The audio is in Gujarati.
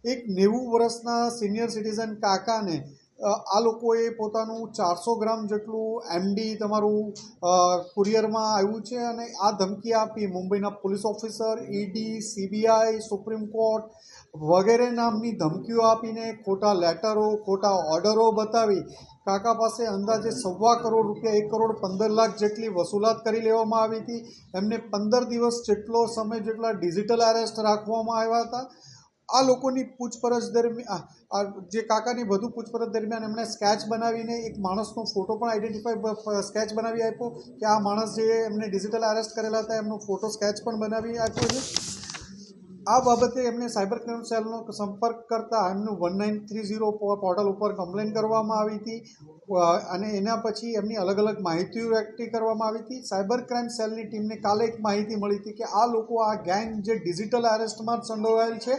એક 90 વર્ષના સિનિયર સિટીઝન કાકાને આ લોકોએ પોતાનું 400 ગ્રામ જેટલું એમડી તમારું કુરિયરમાં આવ્યું છે અને આ ધમકી આપી મુંબઈના police officer, ED, CBI, supreme court વગેરે નામની ધમકીઓ આપીને ખોટા લેટરો, ખોટા ઓર્ડરો બતાવી કાકા પાસે અંદાજે ₹1.25 કરોડ, 1.15 કરોડ જેટલી વસૂલાત કરી લેવામાં આવી હતી. એમને 15 દિવસ જેટલો સમય જેટલા ડિજિટલ અરેસ્ટ રાખવામાં આવ્યા હતા. આ લોકોની પૂછપરછ દરમિયાન જે કાકાની વધુ પૂછપરછ દરમિયાન એમણે સ્કેચ બનાવીને એક માણસનો ફોટો પણ આઈડેન્ટિફાઈ સ્કેચ બનાવી આપ્યો કે આ માણસ જે એમને ડિજિટલ અરેસ્ટ કરેલા હતા એમનો ફોટો સ્કેચ પણ બનાવી આપ્યો છે. આ બાબતે એમને સાયબર ક્રાઇમ સેલનો સંપર્ક કરતા એમનું 1930 પોર્ટલ ઉપર કમ્પ્લેન કરવામાં આવી હતી અને એના પછી એમની અલગ અલગ માહિતીઓ એકઠી કરવામાં આવી હતી. સાયબર ક્રાઇમ સેલની ટીમને કાલે એક માહિતી મળી હતી કે આ લોકો, આ ગેંગ જે ડિજિટલ અરેસ્ટમાં સંડોવાયેલ છે